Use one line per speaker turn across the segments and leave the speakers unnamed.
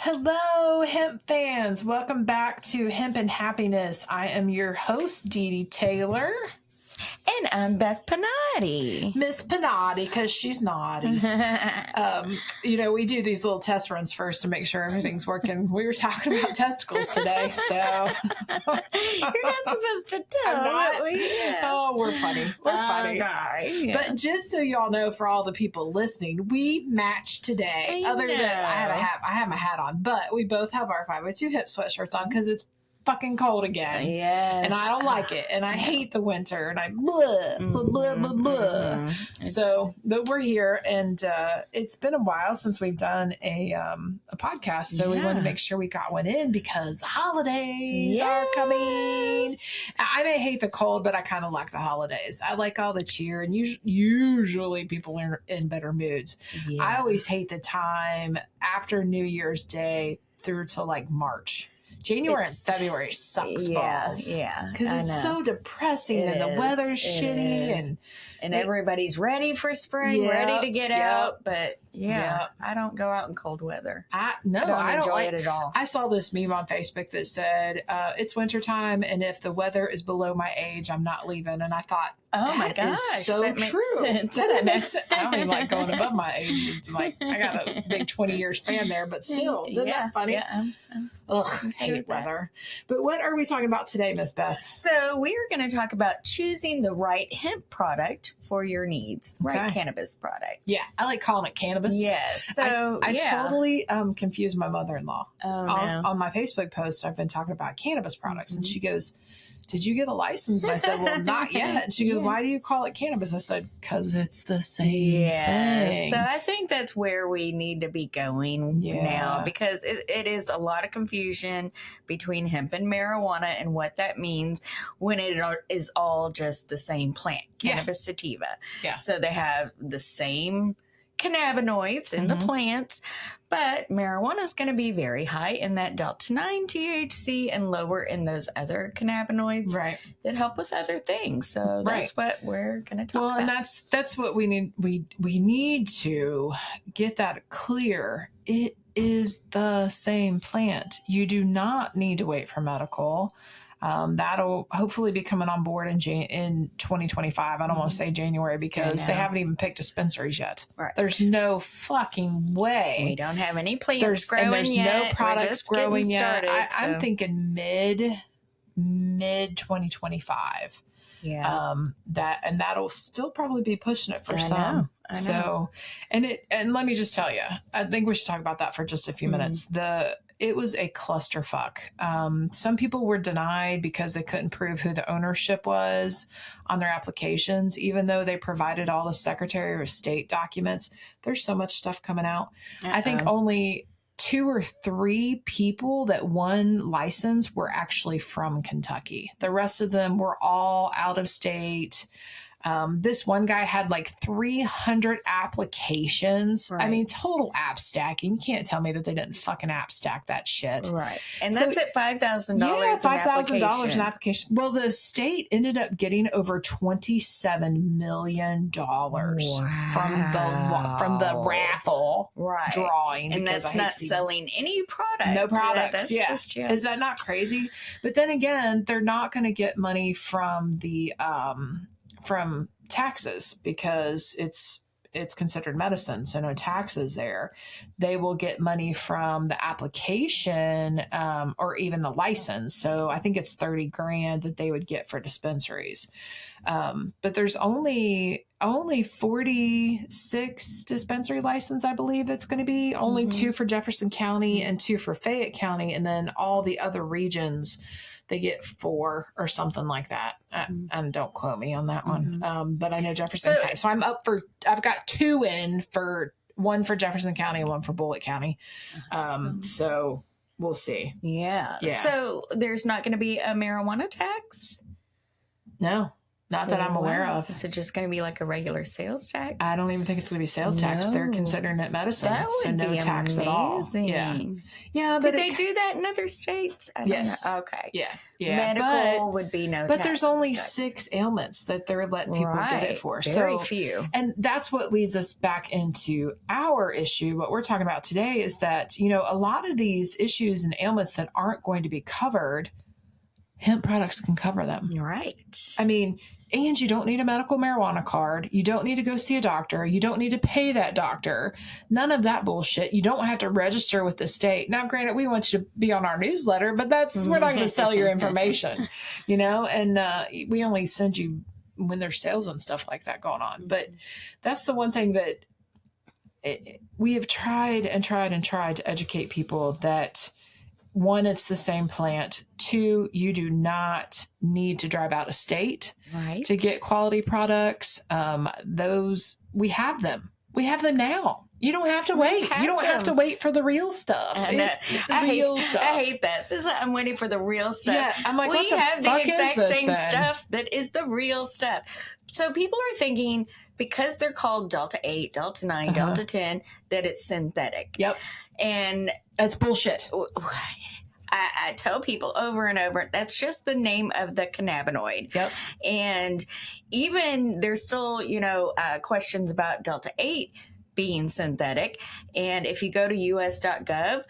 Hello, hemp fans. Welcome back to Hempin Happiness. I am your host, Dee Dee Taylor.
And I'm Beth Panati.
Miss Panati, because she's naughty. We do these little test runs first to make sure everything's working. We were talking about testicles today, so.
You're not supposed to tell.
Oh, we're funny. We're funny.
Okay. Yeah.
But just so y'all know, for all the people listening, we matched today. Other than I have my hat on, but we both have our 502 hip sweatshirts on because it's fucking cold again.
Yes.
And I don't like it. And I hate the winter. And I blah, blah, blah, blah, blah. So, but we're here. And it's been a while since we've done a podcast. So we want to make sure we got one in because the holidays are coming. I may hate the cold, but I kind of like the holidays. I like all the cheer. And usually people are in better moods. Yeah. I always hate the time after New Year's Day through to like March. January and February sucks balls.
Yeah.
Because it's so depressing and the weather's shitty
and everybody's ready for spring, ready to get out. But I don't go out in cold weather. I don't enjoy it at all.
I saw this meme on Facebook that said, it's wintertime and if the weather is below my age, I'm not leaving. And I thought,
oh my gosh,
so
that
true.
Makes sense.
That makes sense. I don't even like going above my age. Like I got a big 20-year span there, but still, isn't that funny?
Yeah.
Ugh, hate weather. But what are we talking about today, Miss Beth?
So we are going to talk about choosing the right hemp product for your needs, right cannabis product.
Yeah, I like calling it cannabis.
Yes. So
I totally confused my mother-in-law.
Oh, no.
On my Facebook post, I've been talking about cannabis products, and she goes, did you get a license? And I said, well, not yet. And she goes, why do you call it cannabis? I said, because it's the same thing.
So I think that's where we need to be going now, because it is a lot of confusion between hemp and marijuana and what that means when it is all just the same plant, cannabis sativa.
Yeah.
So they have the same cannabinoids in the plants, but marijuana is going to be very high in that delta-9 THC and lower in those other cannabinoids that help with other things. So that's what we're going to talk about.
And that's what we need. We need to get that clear. It is the same plant. You do not need to wait for medical. That'll hopefully be coming on board in 2025. I don't want to say January because they haven't even picked dispensaries yet.
Right.
There's no fucking way.
We don't have any plants growing
there's
yet.
No products growing yet.
Started,
I'm thinking mid 2025.
Yeah.
That'll still probably be pushing it for some.
I know.
So, and let me just tell you, I think we should talk about that for just a few minutes. It was a clusterfuck. Some people were denied because they couldn't prove who the ownership was on their applications, even though they provided all the Secretary of State documents. There's so much stuff coming out. I think only 2 or 3 people that won license were actually from Kentucky. The rest of them were all out of state. This one guy had like 300 applications. Right. I mean, total app stacking. You can't tell me that they didn't fucking app stack that shit.
Right. And that's at $5,000.
Yeah, $5,000 an application. Well, the state ended up getting over $27 million from the raffle drawing.
And that's not selling any product.
No products.
That's
Is that not crazy? But then again, they're not going to get money from the from taxes because it's considered medicine, so no taxes there. They will get money from the application or even the license. So I think it's $30,000 that they would get for dispensaries. But there's only 46 dispensary license, I believe it's going to be. Only 2 for Jefferson County and 2 for Fayette County, and then all the other regions they get 4 or something like that. And don't quote me on that one. But I know Jefferson County. So I've got 2 in for 1 for Jefferson County and 1 for Bullitt County. So we'll see.
Yeah. So there's not going to be a marijuana tax?
No. Not that I'm aware of.
Is it just going to be like a regular sales tax?
I don't even think it's going to be sales tax. They're considering it medicine,
That would
so no
be
tax
amazing.
at all. Yeah, but
did they do that in other states? I don't know. Okay.
Yeah.
Medical would be no tax.
But there's only 6 ailments that they're letting people get it for.
Very few.
And that's what leads us back into our issue. What we're talking about today is that, a lot of these issues and ailments that aren't going to be covered, hemp products can cover them.
Right.
I mean, and you don't need a medical marijuana card. You don't need to go see a doctor. You don't need to pay that doctor. None of that bullshit. You don't have to register with the state. Now, granted, we want you to be on our newsletter, but we're not going to sell your information, and we only send you when there's sales and stuff like that going on. But that's the one thing that we have tried to educate people that, 1, it's the same plant. 2, you do not need to drive out of state to get quality products. Those, we have them. We have them now. You don't have to wait. You don't have to wait for the real stuff.
I hate that. I'm waiting for the real stuff.
Yeah, I'm like,
we have the exact same stuff that is the real stuff. So people are thinking, because they're called Delta 8, Delta 9, Delta 10, that it's synthetic.
Yep.
And
that's bullshit.
I tell people over and over, that's just the name of the cannabinoid.
Yep.
And even there's still, questions about Delta 8 being synthetic. And if you go to us.gov,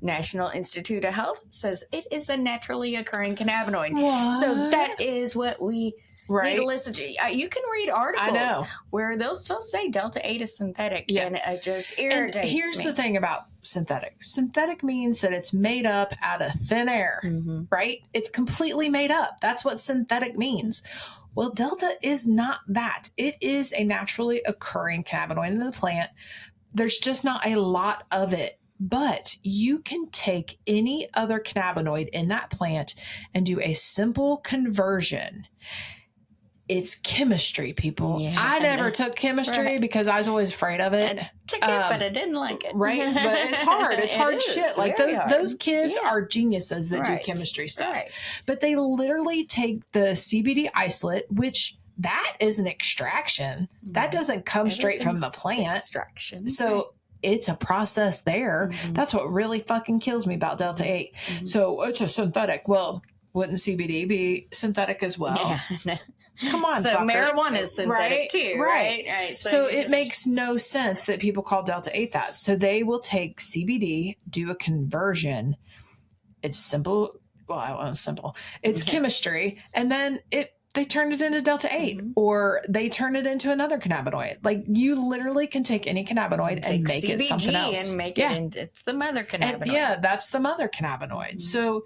National Institute of Health says it is a naturally occurring cannabinoid.
What?
So that is what we need to listen to. You can read articles where they'll still say Delta 8 is synthetic, and it just irritates me.
Here's the thing about synthetic. Synthetic means that it's made up out of thin air, right? It's completely made up. That's what synthetic means. Well, Delta is not that. It is a naturally occurring cannabinoid in the plant. There's just not a lot of it. But you can take any other cannabinoid in that plant and do a simple conversion. It's chemistry, people. Yeah, I never took chemistry because I was always afraid of it.
I took it, but I didn't like it.
Right? But it's hard. It's hard shit. Like those kids are geniuses that do chemistry stuff. Right. But they literally take the CBD isolate, which that is an extraction. That doesn't come straight from the plant.
Extraction.
So it's a process there. That's what really fucking kills me about Delta 8. So it's a synthetic. Well, wouldn't CBD be synthetic as well?
Yeah.
Come on,
so
fucker.
Marijuana is synthetic too, right?
So it makes no sense that people call Delta 8 that. So they will take CBD, do a conversion. It's simple. Well, I want simple. It's chemistry, and then they turn it into Delta 8, or they turn it into another cannabinoid. Like, you literally can take any cannabinoid and make
CBG
it something else.
And make it into, it's the mother cannabinoid.
And that's the mother cannabinoid. So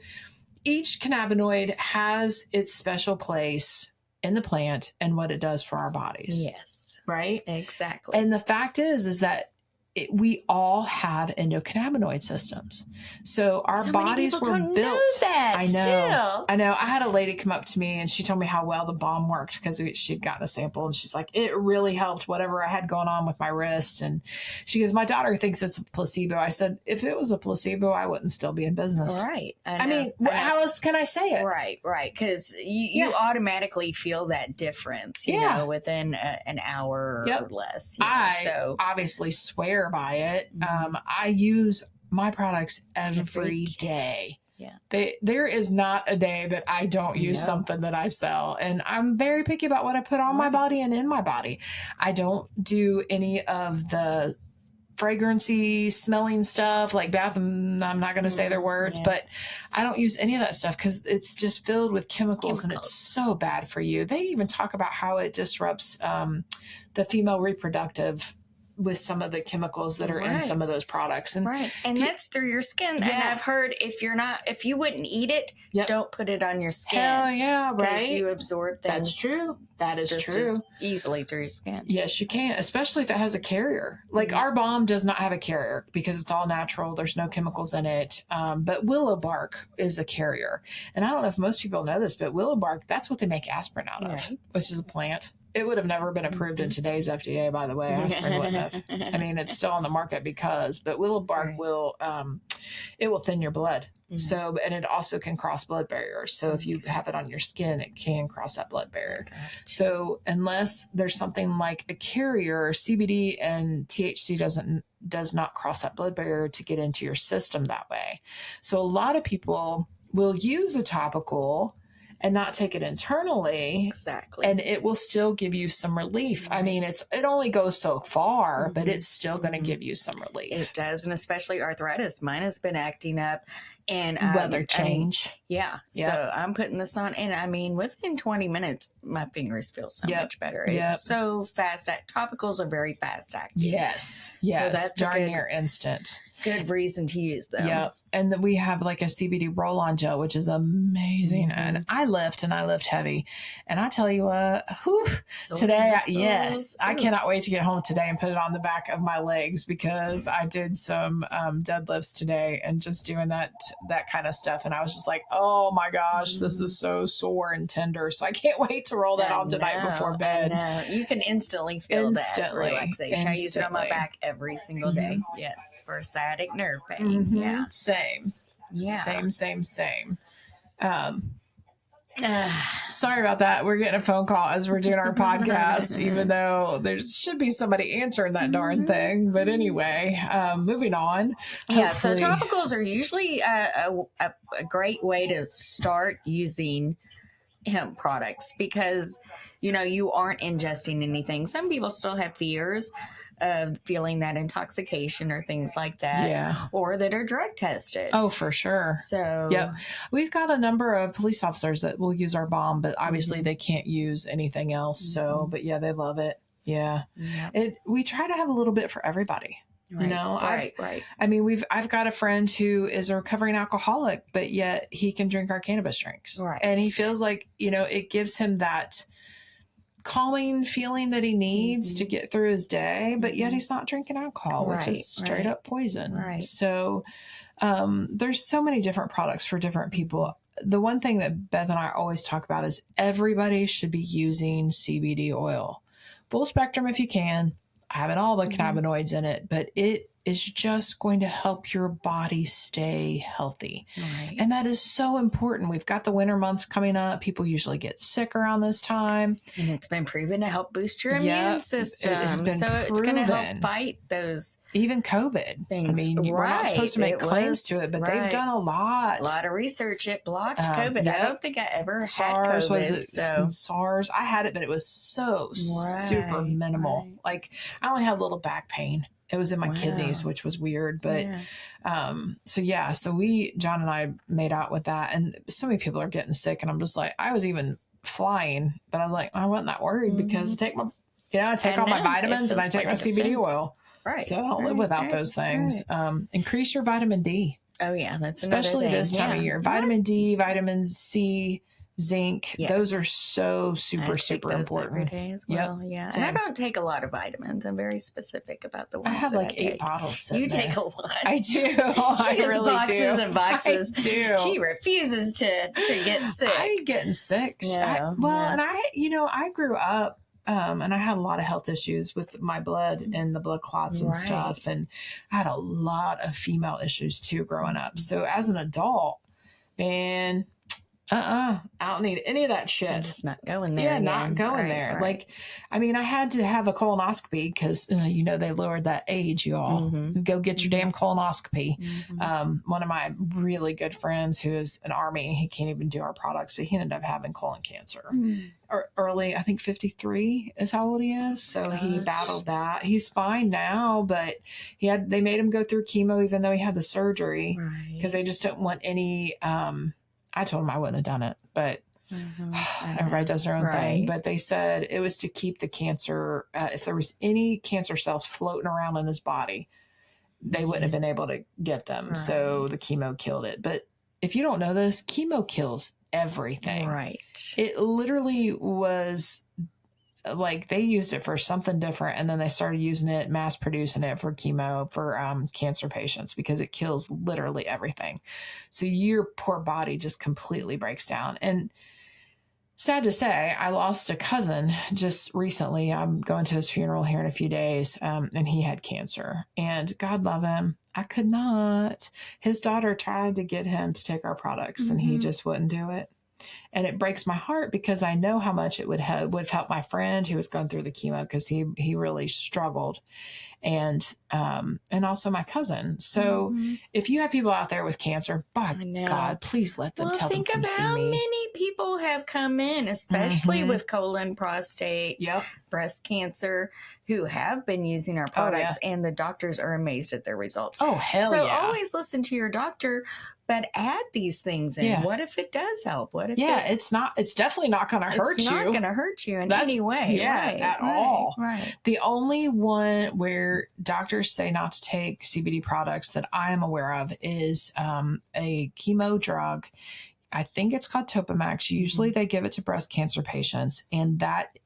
each cannabinoid has its special place in the plant and what it does for our bodies.
Yes.
Right?
Exactly.
And the fact is that we all have endocannabinoid systems. So our bodies were built. I know. I had a lady come up to me and she told me how well the balm worked because she'd gotten a sample, and she's like, it really helped whatever I had going on with my wrist. And she goes, my daughter thinks it's a placebo. I said, if it was a placebo, I wouldn't still be in business.
Right.
I mean, how else can I say it?
Right. Because you automatically feel that difference, you know, within an hour or less.
I obviously swear by it. I use my products every day. Yeah. There is not a day that I don't use something that I sell. And I'm very picky about what I put on my body and in my body. I don't do any of the fragrancy smelling stuff like bath, and I'm not going to say their words, but I don't use any of that stuff because it's just filled with chemicals and it's so bad for you. They even talk about how it disrupts the female reproductive with some of the chemicals that are in some of those products. And
and that's through your skin. And I've heard if you wouldn't eat it, don't put it on your skin.
Hell yeah, right.
Because you absorb things.
That's true. That is true.
Easily through your skin.
Yes, you can, especially if it has a carrier. Like our balm does not have a carrier because it's all natural. There's no chemicals in it. But willow bark is a carrier. And I don't know if most people know this, but willow bark, that's what they make aspirin out of, which is a plant. It would have never been approved in today's FDA, by the way. Aspirin wouldn't have. I mean, it's still on the market but willow bark will, it will thin your blood. So, and it also can cross blood barriers. So if you have it on your skin, it can cross that blood barrier.
Okay.
So unless there's something like a carrier, CBD and THC does not cross that blood barrier to get into your system that way. So a lot of people will use a topical and not take it internally.
Exactly.
And it will still give you some relief. I mean, it only goes so far, but it's still going to give you some relief.
It does. And especially arthritis. Mine has been acting up. And
weather change.
Yeah. Yep. So I'm putting this on. And I mean, within 20 minutes, my fingers feel so much better. It's so fast. Topicals are very fast acting.
Yes. Yes. So that's darn near instant.
Good reason to use them.
Yep. And then we have like a CBD roll-on gel, which is amazing. And I lift heavy. And I tell you what, today, I cannot wait to get home today and put it on the back of my legs because I did some deadlifts today and just doing that kind of stuff. And I was just like, oh my gosh, this is so sore and tender. So I can't wait to roll that on tonight before bed.
You can instantly feel that relaxation. I use it on my back every single day. Yes. For sciatic nerve pain. Yeah.
Same. Yeah. Same. Sorry about that. We're getting a phone call as we're doing our podcast, even though there should be somebody answering that darn thing. But anyway, moving on.
Yeah. So topicals are usually a great way to start using hemp products because, you aren't ingesting anything. Some people still have fears of feeling that intoxication or things like that, or that are drug tested.
Oh, for sure.
So,
we've got a number of police officers that will use our balm, but obviously they can't use anything else. So, but they love it. Yeah. We try to have a little bit for everybody.
Right.
I mean, I've got a friend who is a recovering alcoholic, but yet he can drink our cannabis drinks.
Right.
And he feels like, it gives him that calming feeling that he needs to get through his day, but yet he's not drinking alcohol, which is straight up poison.
Right.
So there's so many different products for different people. The one thing that Beth and I always talk about is everybody should be using CBD oil. Full spectrum if you can. Having all the cannabinoids in it, but it is just going to help your body stay healthy.
Right.
And that is so important. We've got the winter months coming up. People usually get sick around this time.
And it's been proven to help boost your immune system. It's going to help fight those.
Even COVID.
Things.
I mean, we're not supposed to make claims to it, but they've done a lot.
A lot of research. It blocked COVID. I don't think I ever had
SARS,
COVID.
SARS. I had it, but it was so super minimal. Like I only had a little back pain. It was in my kidneys, which was weird. But, so John and I made out with that. And so many people are getting sick. And I'm just like, I was even flying, but I was like, I wasn't that worried because I take all my vitamins and I take my CBD oil.
Right.
So I don't live without those things. Increase your vitamin D.
Oh yeah. That's
especially this time of year. Vitamin D, vitamin C, zinc.
Yes.
Those are so super important.
Every day as well. Yep. Yeah.
Same.
And I don't take a lot of vitamins. I'm very specific about the ones
I have
that
like
I
8
take.
bottles.
You take a lot.
I do. I really
boxes
do.
and boxes.
I do.
She refuses to get sick.
I'm getting sick. And I grew up and I had a lot of health issues with my blood and the blood clots and stuff. And I had a lot of female issues too growing up. So as an adult, man, I don't need any of that shit.
I'm just not going there.
Yeah, not going there.
Right.
Like, I mean, I had to have a colonoscopy because, they lowered that age, y'all. Go get your damn colonoscopy. One of my really good friends who is an Army, he can't even do our products, but he ended up having colon cancer. Early, I think 53 is how old he is. So he battled that. He's fine now, but they made him go through chemo even though he had the surgery because they just don't want any, I told him I wouldn't have done it, but everybody does their own thing. But they said it was to keep the cancer, if there was any cancer cells floating around in his body, they wouldn't have been able to get them. So the chemo killed it. But if you don't know this, chemo kills everything.
Right.
It literally was like they used it for something different, and then they started using it, mass producing it for chemo for cancer patients because it kills literally everything. So your poor body just completely breaks down. And sad to say, I lost a cousin just recently. I'm going to his funeral here in a few days, and he had cancer. And God love him, I could not. His daughter tried to get him to take our products, and he just wouldn't do it. And it breaks my heart because I know how much it would have helped my friend who was going through the chemo, because he really struggled, and also my cousin. So if you have people out there with cancer, by God, please let them tell them come see me.
Think of how many people have come in, especially with colon, prostate, breast cancer, who have been using our products, and the doctors are amazed at their results.
Oh, hell
so
yeah.
always listen to your doctor, but add these things in. What if it does help? What if
it's definitely not going to hurt you.
It's not going to hurt you in any way.
At all.
Right.
The only one where doctors say not to take CBD products that I am aware of is a chemo drug. I think it's called Topamax. Usually they give it to breast cancer patients, and that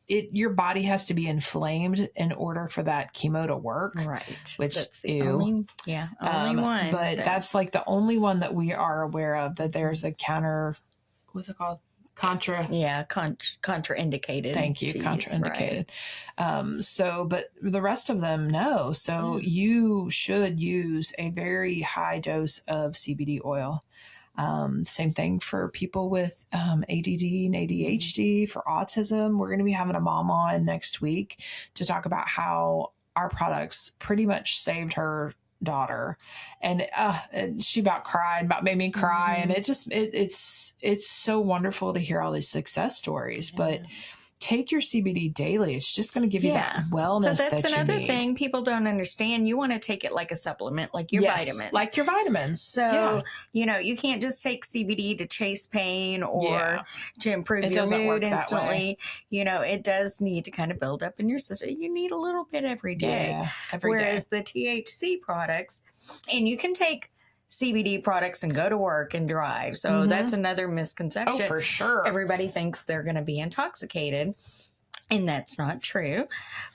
your body has to be inflamed in order for that chemo to work.
Right.
Which
that's the only one.
But that's like the only one that we are aware of, that there's a what's it called?
Contraindicated.
Thank you. Contraindicated. Right. But the rest of them, no. So you should use a very high dose of CBD oil. Same thing for people with ADD and ADHD, for autism. We're going to be having a mom on next week to talk about how our products pretty much saved her daughter, and she made me cry, and it's so wonderful to hear all these success stories. But take your CBD daily. It's just going to give you that wellness. So that's
another thing people don't understand. You want to take it like a supplement, like your vitamins.
Like your vitamins.
So, you can't just take CBD to chase pain or to improve your mood instantly. It does need to kind of build up in your system. You need a little bit every day.
Yeah,
Whereas the THC products, and you can take CBD products and go to work and drive. So that's another misconception.
Oh, for sure.
Everybody thinks they're going to be intoxicated, and that's not true.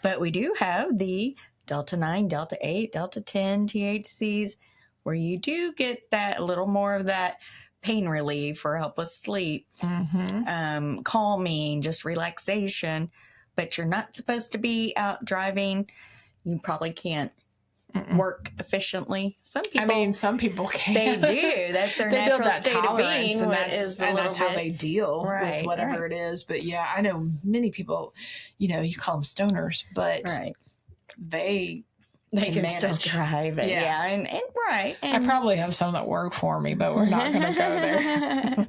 But we do have the Delta 9, Delta 8, Delta 10 THCs, where you do get that a little more of that pain relief or help with sleep, calming, just relaxation. But you're not supposed to be out driving. You probably can't work efficiently. Some people can. They do. That's their natural state of being.
And that's how they deal with whatever it is. But I know many people, you call them stoners, but they can still drive it.
And
I probably have some that work for me, but we're not going to go there.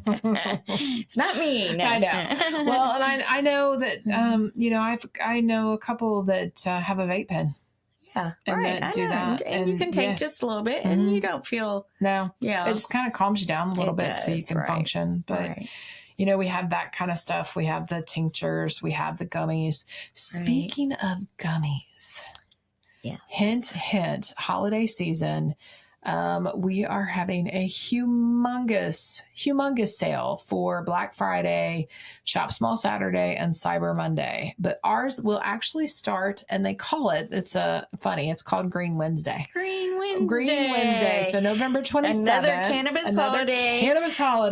It's not me. No.
I know. Well, and I know that, I know a couple that have a vape pen.
Yeah.
And then do that.
And you can take just a little bit and you don't feel.
No. Yeah. It just kind of calms you down a little bit so you can function. But, we have that kind of stuff. We have the tinctures. We have the gummies. Speaking of gummies.
Yes.
Hint, hint, holiday season. We are having a humongous sale for Black Friday, Shop Small Saturday, and Cyber Monday. But ours will actually start, and they call it's called Green Wednesday.
Green Wednesday.
So November 27th.
Another cannabis holiday.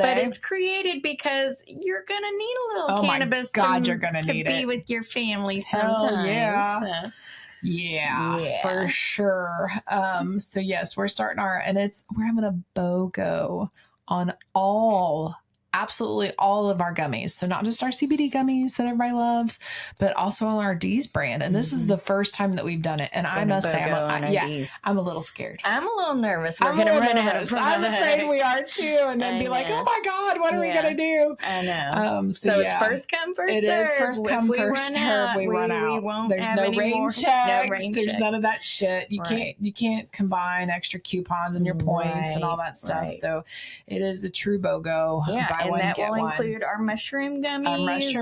But it's created because you're going to need a little cannabis
you're gonna need
to be with your family sometimes.
Yeah. So. Yeah, for sure. So yes, we're starting we're having a BOGO on absolutely all of our gummies. So not just our CBD gummies that everybody loves, but also on our D's brand. And this is the first time that we've done it. And I must say, I'm a little scared.
I'm a little nervous. We're going to run out of products.
I'm afraid we are too. And then be like, oh my God, what are we going to do?
I know. So it's first come, first serve.
It is first come, first serve. We run out. There's no rain checks. There's none of that shit. You can't combine extra coupons and your points and all that stuff. So it is a true BOGO. Buy one, get one.
And that will include our mushroom gummies.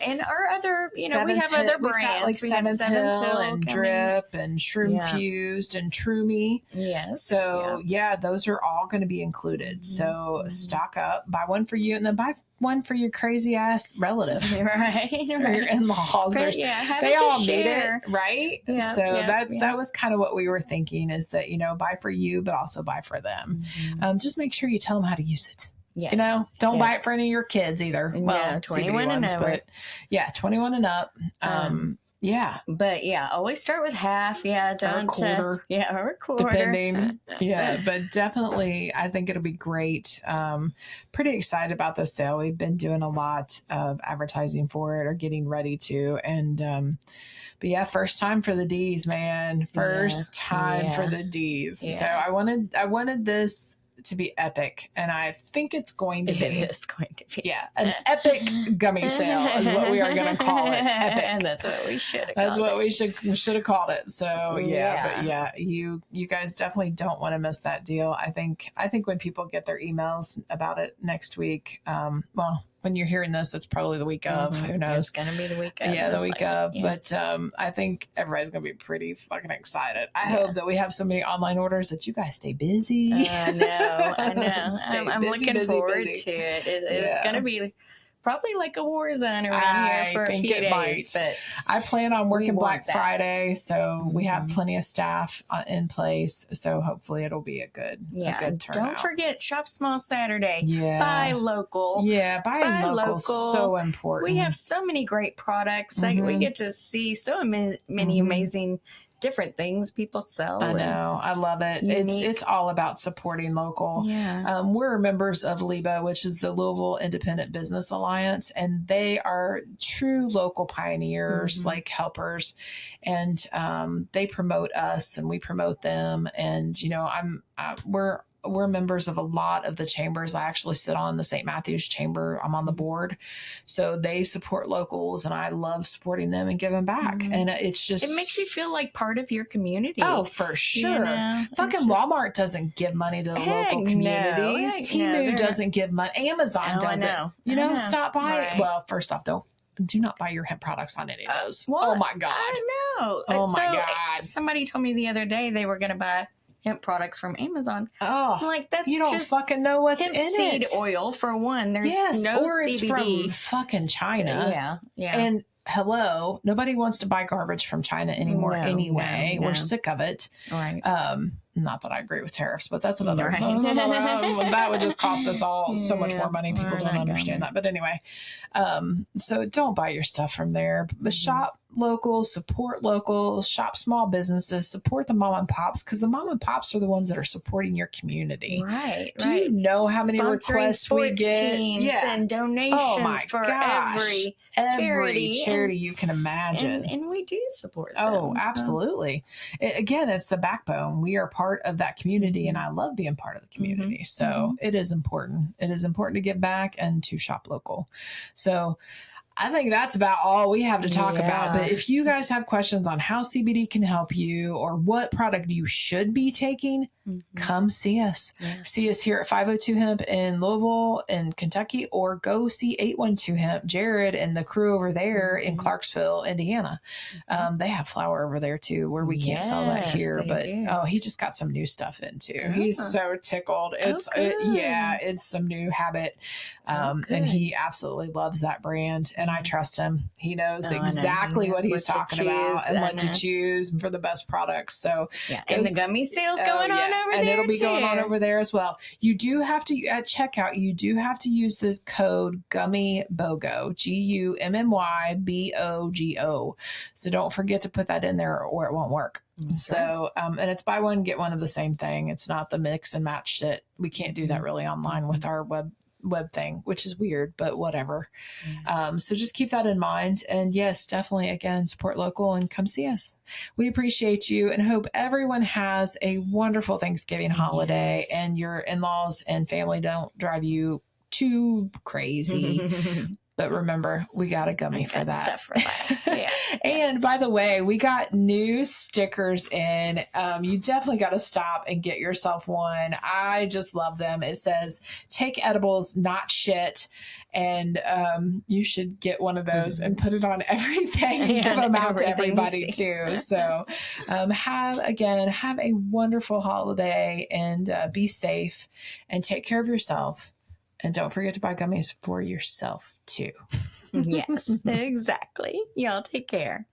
And our other, we have other brands.
We have Seventh Hill and Drip and Shroom Fused and Troomy.
Yes.
So those are all going to be included. So stock up, buy one for you, and then buy one for your crazy ass relative.
Right.
Or your in-laws. They all need it, right?
Yeah,
so that was kind of what we were thinking, is that, buy for you, but also buy for them. Just make sure you tell them how to use it.
Yes.
You know, don't buy it for any of your kids either.
No,
Well,
21 and over.
but yeah, 21 and up. Yeah.
But yeah, always start with half. Yeah. Don't.
Or a quarter.
Or a quarter.
Depending. Yeah. But definitely, I think it'll be great. Pretty excited about this sale. We've been doing a lot of advertising for it or getting ready to. And, but yeah, first time for the D's, man. First time for the D's. Yeah. So I wanted this to be epic, and I think it's going to be.
It is going to be.
Yeah, an epic gummy sale is what we are going to call it. Epic.
And that's what we should have called it.
That's what we should have called it. So yeah, but yeah, you guys definitely don't want to miss that deal. I think when people get their emails about it next week, well, when you're hearing this, it's probably the week of. Who knows?
It's going to be the week of.
Yeah, the week of. Yeah. But I think everybody's going to be pretty fucking excited. I hope that we have so many online orders that you guys stay busy.
I know. I'm looking forward to it. It's going to be probably like a war zone around here for a few days. But
I plan on working Black Friday, so we have plenty of staff in place. So hopefully it'll be a good turnout.
Don't forget, shop small Saturday.
Yeah.
Buy local.
Yeah, buy local. So important.
We have so many great products. Like we get to see so many amazing different things people sell.
I know. I love it. It's all about supporting local.
Yeah.
We're members of LIBA, which is the Louisville Independent Business Alliance, and they are true local pioneers, like helpers, and they promote us and we promote them. And, you know, we're members of a lot of the chambers. I actually sit on the St. Matthew's chamber. I'm on the board. So they support locals, and I love supporting them and giving back. And it
makes you feel like part of your community.
Oh, for sure.
You know,
fucking Walmart doesn't give money to the local communities. Temu doesn't give money. Amazon doesn't. You know, stop by. Right. Well, first off, do not buy your hemp products on any of those. Oh my God.
I know.
Oh my God.
Somebody told me the other day they were going to buy hemp products from Amazon.
Oh,
I'm like, that's
you don't
just
fucking know what's
hemp
in
seed
it.
oil for one. There's no
or
CBD.
It's from fucking China.
Yeah.
And hello, nobody wants to buy garbage from China anymore. Anyway, we're sick of it.
Right.
Not that I agree with tariffs, but that's another. That would just cost us all so much more money. People don't understand that. But anyway, so don't buy your stuff from there. But shop local, support local, shop small businesses, support the mom and pops, because the mom and pops are the ones that are supporting your community.
Right.
Do you know how many requests we get?
And donations for every charity
you can imagine.
And we do support them.
Oh, absolutely. Again, it's the backbone. We are part of that community, and I love being part of the community. So it is important. It is important to give back and to shop local. So I think that's about all we have to talk about. But if you guys have questions on how CBD can help you or what product you should be taking, come see us.
Yes.
See us here at 502 Hemp in Louisville in Kentucky, or go see 812 Hemp, Jared and the crew over there in Clarksville, Indiana. They have flower over there too, where we can't sell that here. But he just got some new stuff in too. He's so tickled. It's it's some new habit. And he absolutely loves that brand. And I trust him. He knows exactly what he's talking about and what to choose for the best products. So
and the gummy sales going on over there,
and it'll be
too.
going on over there as well. You do have to at checkout. You do have to use the code GummyBOGO, GUMMYBOGO. So don't forget to put that in there, or it won't work. So, and it's buy one get one of the same thing. It's not the mix and match shit. We can't do that really online with our web thing, which is weird, but whatever. So just keep that in mind. And yes, definitely, again, support local and come see us. We appreciate you and hope everyone has a wonderful Thanksgiving holiday and your in-laws and family don't drive you too crazy. But remember, we got a gummy for that.
Stuff for that.
And by the way, we got new stickers in. You definitely got to stop and get yourself one. I just love them. It says, "Take edibles, not shit." And you should get one of those and put it on everything and give them out to everybody too. So have a wonderful holiday and be safe and take care of yourself. And don't forget to buy gummies for yourself too.
Yes, exactly. Y'all take care.